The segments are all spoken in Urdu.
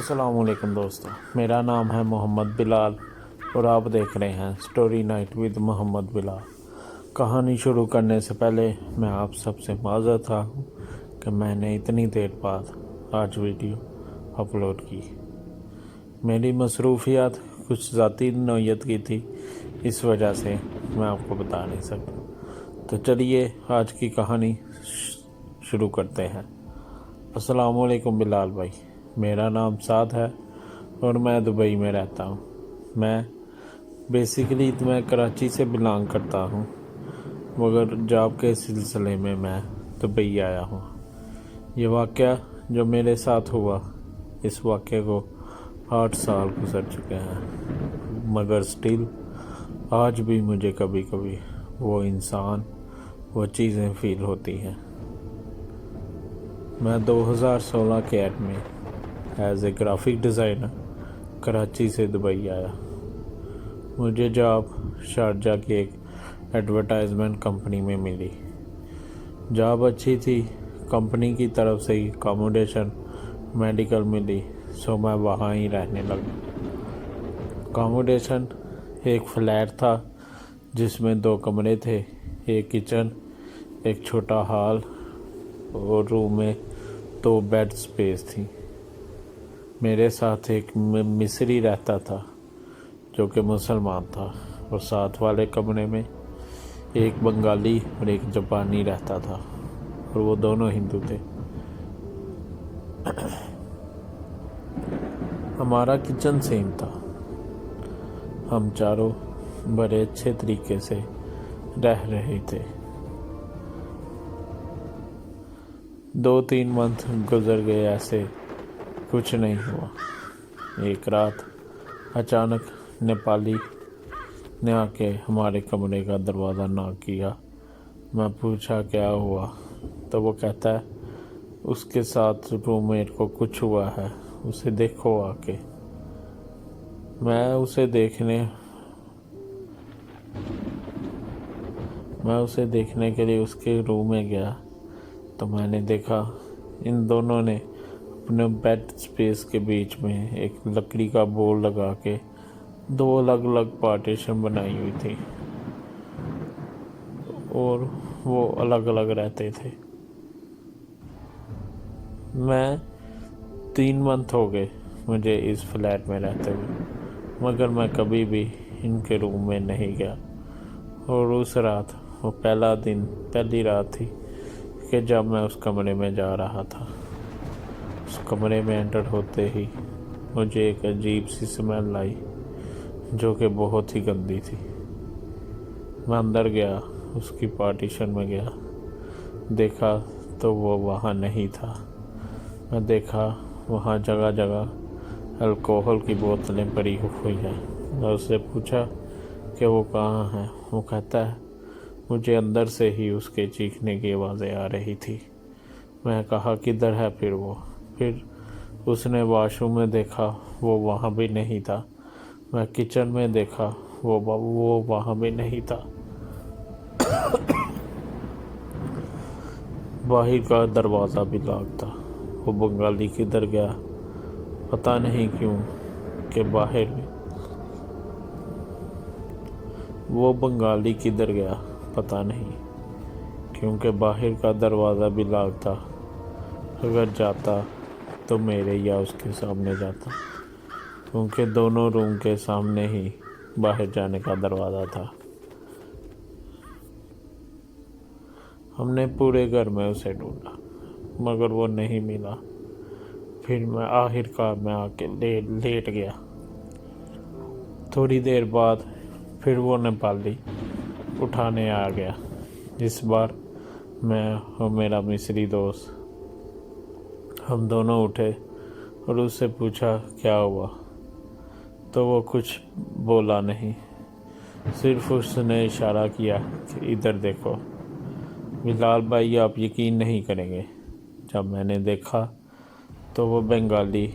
السلام علیکم دوستوں، میرا نام ہے محمد بلال اور آپ دیکھ رہے ہیں سٹوری نائٹ ود محمد بلال۔ کہانی شروع کرنے سے پہلے میں آپ سب سے معذرت خواہ ہوں کہ میں نے اتنی دیر بعد آج ویڈیو اپلوڈ کی۔ میری مصروفیات کچھ ذاتی نوعیت کی تھی، اس وجہ سے میں آپ کو بتا نہیں سکتا۔ تو چلیے آج کی کہانی شروع کرتے ہیں۔ السلام علیکم بلال بھائی، میرا نام سعد ہے اور میں دبئی میں رہتا ہوں۔ میں کراچی سے بلانگ کرتا ہوں، مگر جاب کے سلسلے میں دبئی آیا ہوں۔ یہ واقعہ جو میرے ساتھ ہوا، اس واقعے کو 8 سال گزر چکے ہیں، مگر سٹل آج بھی مجھے کبھی کبھی وہ انسان، وہ چیزیں فیل ہوتی ہیں۔ میں 2016 کے اینڈ میں as a graphic designer Karachi سے دبئی آیا۔ مجھے جاب شارجہ کی ایک ایڈورٹائزمنٹ کمپنی میں ملی۔ جاب اچھی تھی، کمپنی کی طرف سے اکاموڈیشن میڈیکل ملی، سو میں وہاں ہی رہنے لگا۔ اکاموڈیشن ایک فلیٹ تھا جس میں 2 کمرے تھے، ایک کچن، ایک چھوٹا ہال اور روم میں 2 بیڈ سپیس تھی۔ میرے ساتھ ایک مصری رہتا تھا جو کہ مسلمان تھا، اور ساتھ والے کمرے میں ایک بنگالی اور ایک جاپانی رہتا تھا، اور وہ دونوں ہندو تھے۔ ہمارا کچن سیم تھا۔ ہم چاروں بڑے اچھے طریقے سے رہ رہے تھے۔ 2-3 منتھ گزر گئے، ایسے کچھ نہیں ہوا۔ ایک رات اچانک نیپالی نے آ کے ہمارے کمرے کا دروازہ ناک کیا۔ میں پوچھا کیا ہوا، تو وہ کہتا ہے اس کے ساتھ روم میٹ کو کچھ ہوا ہے، اسے دیکھو آ کے۔ میں اسے دیکھنے کے لیے اس کے روم میں گیا تو میں نے دیکھا ان دونوں نے اپنے بیڈ سپیس کے بیچ میں ایک لکڑی کا بورڈ لگا کے 2 الگ الگ پارٹیشن بنائی ہوئی تھی، اور وہ الگ الگ رہتے تھے۔ میں 3 منتھ ہو گئے مجھے اس فلیٹ میں رہتے ہوئے، مگر میں کبھی بھی ان کے روم میں نہیں گیا۔ اور اس رات وہ پہلی رات تھی کہ جب میں اس کمرے میں جا رہا تھا۔ اس کمرے میں انٹر ہوتے ہی مجھے ایک عجیب سی سمیل آئی جو کہ بہت ہی گندی تھی۔ میں اندر گیا، اس کی پارٹیشن میں گیا، دیکھا تو وہ وہاں نہیں تھا۔ میں دیکھا وہاں جگہ جگہ الکوہل کی بوتلیں پڑی ہوئی ہیں۔ میں اس سے پوچھا کہ وہ کہاں ہے، وہ کہتا ہے مجھے اندر سے ہی اس کے چیخنے کی آوازیں آ رہی تھی۔ میں کہا کدھر ہے پھر اس نے واش روم میں دیکھا، وہ وہاں بھی نہیں تھا۔ میں کچن میں دیکھا، وہ وہاں بھی نہیں تھا۔ باہر کا دروازہ بھی لاک تھا۔ وہ بنگالی کدھر گیا پتہ نہیں، کیونکہ باہر کا دروازہ بھی لاک تھا۔ اگر جاتا تو میرے یا اس کے سامنے جاتا، کیونکہ دونوں روم کے سامنے ہی باہر جانے کا دروازہ تھا۔ ہم نے پورے گھر میں اسے ڈھونڈا، مگر وہ نہیں ملا۔ پھر میں آخرکار آ کے لیٹ گیا۔ تھوڑی دیر بعد پھر وہ نیپالی اٹھانے آ گیا۔ اس بار میں اور میرا مصری دوست، ہم دونوں اٹھے اور اس سے پوچھا کیا ہوا، تو وہ کچھ بولا نہیں، صرف اس نے اشارہ کیا کہ ادھر دیکھو۔ بلال بھائی آپ یقین نہیں کریں گے، جب میں نے دیکھا تو وہ بنگالی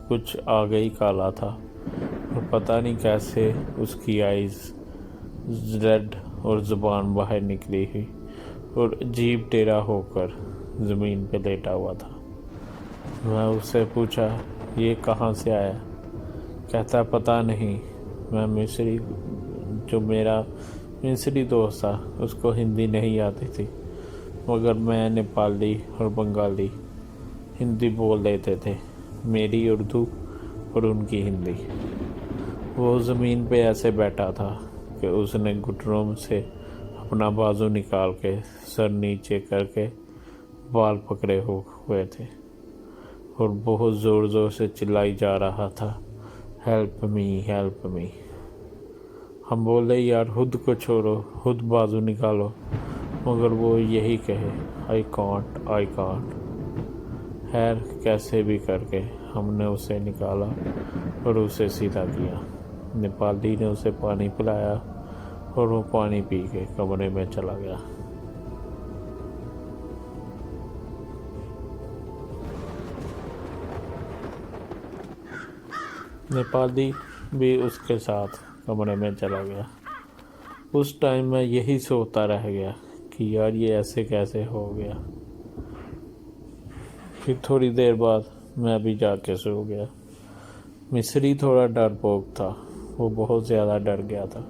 کچھ آگے ہی کالا تھا، اور پتہ نہیں کیسے اس کی آئیز ریڈ اور زبان باہر نکلی ہوئی، اور عجیب ٹیڑھا ہو کر زمین پہ لیٹا ہوا تھا۔ میں اس سے پوچھا یہ کہاں سے آیا؟ کہتا پتہ نہیں۔ میں جو میرا مصری دوست تھا اس کو ہندی نہیں آتی تھی، مگر میں نیپالی اور بنگالی ہندی بول لیتے تھے، میری اردو اور ان کی ہندی۔ وہ زمین پہ ایسے بیٹھا تھا کہ اس نے گھٹنوں سے اپنا بازو نکال کے سر نیچے کر کے بال پکڑے ہوئے تھے اور بہت زور زور سے چلائی جا رہا تھا، ہیلپ می ہیلپ می۔ ہم بولے یار خود کو چھوڑو، خود بازو نکالو، مگر وہ یہی کہے آئی کانٹ۔ خیر کیسے بھی کر کے ہم نے اسے نکالا اور اسے سیدھا کیا۔ نیپالی نے اسے پانی پلایا اور وہ پانی پی کے کمرے میں چلا گیا۔ نیپالی بھی اس کے ساتھ کمرے میں چلا گیا۔ اس ٹائم میں یہی سوچتا رہ گیا کہ یار یہ ایسے کیسے ہو گیا۔ پھر تھوڑی دیر بعد میں بھی جا کے سو گیا۔ مصری تھوڑا ڈرپوک تھا، وہ بہت زیادہ ڈر گیا تھا۔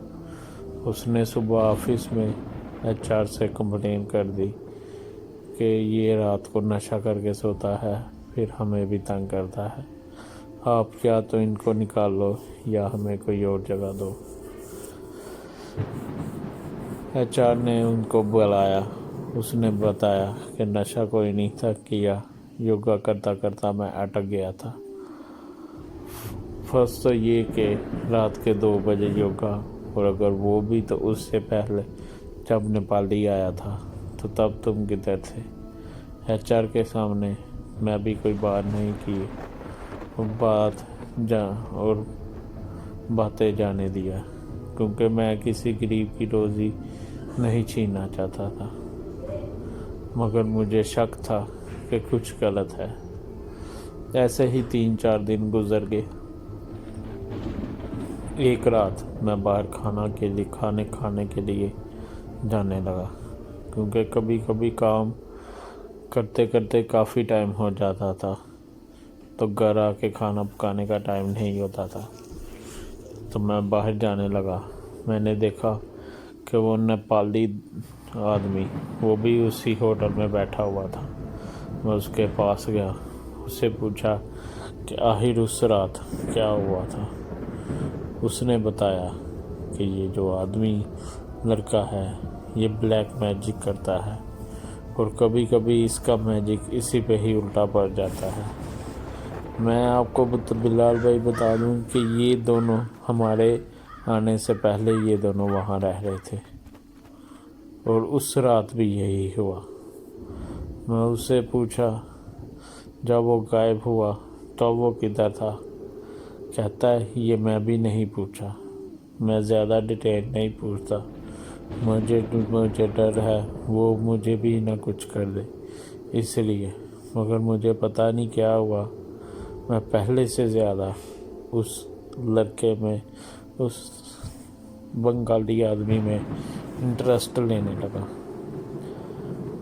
اس نے صبح آفس میں HR سے کمپلین کر دی کہ یہ رات کو نشہ کر کے سوتا ہے، پھر ہمیں بھی تنگ کرتا ہے، آپ یا تو ان کو نکال لو یا ہمیں کوئی اور جگہ دو۔ HR نے ان کو بلایا، اس نے بتایا کہ نشہ کوئی نہیں تھا کیا، یوگا کرتا کرتا میں اٹک گیا تھا۔ فرسٹ تو یہ کہ رات کے 2 بجے یوگا، اور اگر وہ بھی تو اس سے پہلے جب نیپالی آیا تھا تو تب تم کدھر تھے؟ HR کے سامنے میں بھی کوئی بات نہیں کی اور باتیں جانے دیا، کیونکہ میں کسی غریب کی روزی نہیں چھیننا چاہتا تھا، مگر مجھے شک تھا کہ کچھ غلط ہے۔ ایسے ہی 3-4 دن گزر گئے۔ ایک رات میں باہر کھانے کے لیے جانے لگا، کیونکہ کبھی کبھی کام کرتے کرتے کافی ٹائم ہو جاتا تھا تو گھر آ کے کھانا پکانے کا ٹائم نہیں ہوتا تھا، تو میں باہر جانے لگا۔ میں نے دیکھا کہ وہ نیپالی آدمی وہ بھی اسی ہوٹل میں بیٹھا ہوا تھا۔ میں اس کے پاس گیا، اس سے پوچھا کہ آخر اس رات کیا ہوا تھا۔ اس نے بتایا کہ یہ جو آدمی لڑکا ہے یہ بلیک میجک کرتا ہے، اور کبھی کبھی اس کا میجک اسی پہ ہی الٹا پڑ جاتا ہے۔ میں آپ کو بلال بھائی بتا دوں کہ یہ دونوں ہمارے آنے سے پہلے یہ دونوں وہاں رہ رہے تھے، اور اس رات بھی یہی ہوا۔ میں اس سے پوچھا جب وہ غائب ہوا تو وہ کدھر تھا؟ کہتا ہے یہ میں بھی نہیں پوچھا، میں زیادہ ڈیٹیل نہیں پوچھتا، مجھے ڈر ہے وہ مجھے بھی نہ کچھ کر دے اس لیے، مگر مجھے پتہ نہیں کیا ہوا، میں پہلے سے زیادہ اس لڑکے میں، اس بنگالی آدمی میں انٹرسٹ لینے لگا۔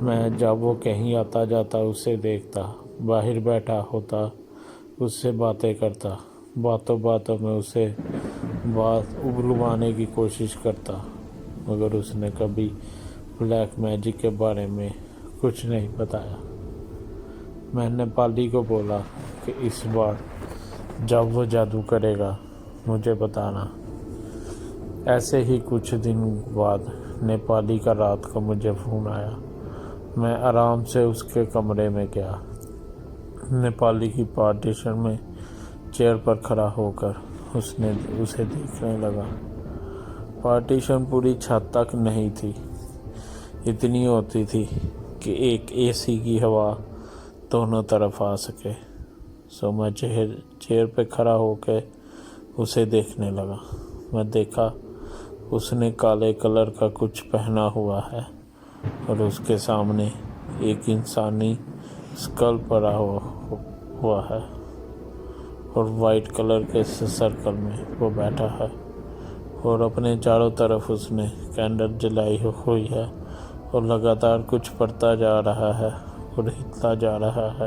میں جب وہ کہیں آتا جاتا اسے دیکھتا، باہر بیٹھا ہوتا اس سے باتیں کرتا، باتوں میں اسے بات اگلوانے کی کوشش کرتا، مگر اس نے کبھی بلیک میجک کے بارے میں کچھ نہیں بتایا۔ میں نے نیپالی کو بولا کہ اس بار جب وہ جادو کرے گا مجھے بتانا۔ ایسے ہی کچھ دن بعد نیپالی کا رات کو مجھے فون آیا۔ میں آرام سے اس کے کمرے میں گیا۔ نیپالی کی پارٹیشن میں چیئر پر کھڑا ہو کر اسے دیکھنے لگا۔ پارٹیشن پوری چھت تک نہیں تھی، اتنی ہوتی تھی کہ ایک AC کی ہوا دونوں طرف آ سکے۔ سو میں چیئر پہ کھڑا ہو کے اسے دیکھنے لگا۔ میں دیکھا اس نے کالے کلر کا کچھ پہنا ہوا ہے اور اس کے سامنے ایک انسانی اسکل پڑا ہوا ہے، اور وائٹ کلر کے سرکل میں وہ بیٹھا ہے، اور اپنے چاروں طرف اس نے کینڈل جلائی ہوئی ہے اور لگاتار کچھ پڑھتا جا رہا ہے اور ہلتا جا رہا ہے۔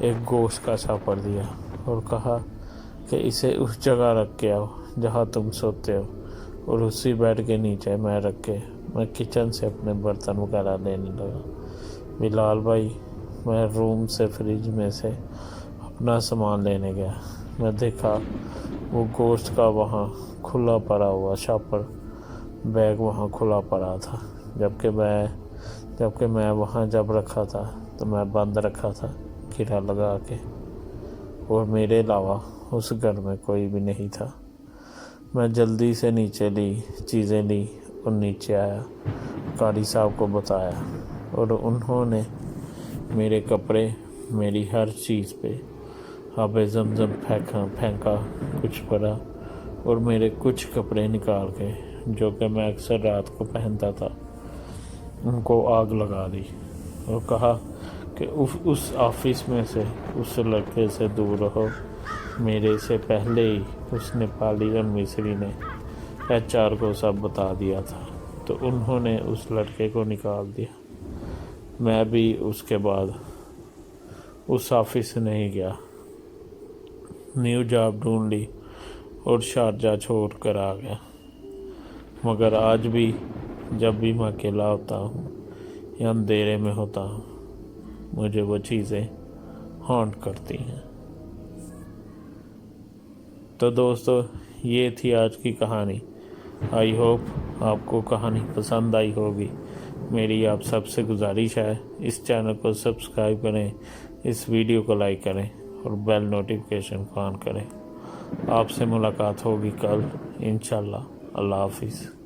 ایک گوشت کا چھاپڑ دیا اور کہا کہ اسے اس جگہ رکھ کے آؤ جہاں تم سوتے ہو، اور اسی بیڈ کے نیچے میں رکھ کے میں کچن سے اپنے برتن وغیرہ لینے لگا۔ بلال بھائی، میں روم سے فریج میں سے اپنا سامان لینے گیا۔ میں دیکھا وہ گوشت کا وہاں کھلا پڑا ہوا شاپر بیگ وہاں کھلا پڑا تھا، جبکہ میں وہاں جب رکھا تھا تو میں بند رکھا تھا گرا لگا کے، اور میرے علاوہ اس گھر میں کوئی بھی نہیں تھا۔ میں جلدی سے نیچے چیزیں لی اور نیچے آیا، قاری صاحب کو بتایا، اور انہوں نے میرے کپڑے، میری ہر چیز پہ آب زمزم پھینکا، کچھ پڑا، اور میرے کچھ کپڑے نکال کے جو کہ میں اکثر رات کو پہنتا تھا ان کو آگ لگا دی، اور کہا کہ اس آفس میں سے اس لڑکے سے دور رہو۔ میرے سے پہلے ہی اس نیپالی اور مصری نے HR کو سب بتا دیا تھا، تو انہوں نے اس لڑکے کو نکال دیا۔ میں بھی اس کے بعد اس آفس نہیں گیا، نیو جاب ڈھونڈ لی اور شارجہ چھوڑ کر آ گیا۔ مگر آج بھی جب بھی میں اکیلا ہوتا ہوں یا اندھیرے میں ہوتا ہوں، مجھے وہ چیزیں ہانٹ کرتی ہیں۔ تو دوستو، یہ تھی آج کی کہانی۔ آئی ہوپ آپ کو کہانی پسند آئی ہوگی۔ میری آپ سب سے گزارش ہے، اس چینل کو سبسکرائب کریں، اس ویڈیو کو لائک کریں اور بیل نوٹیفیکیشن کو آن کریں۔ آپ سے ملاقات ہوگی کل انشاءاللہ۔ اللہ حافظ۔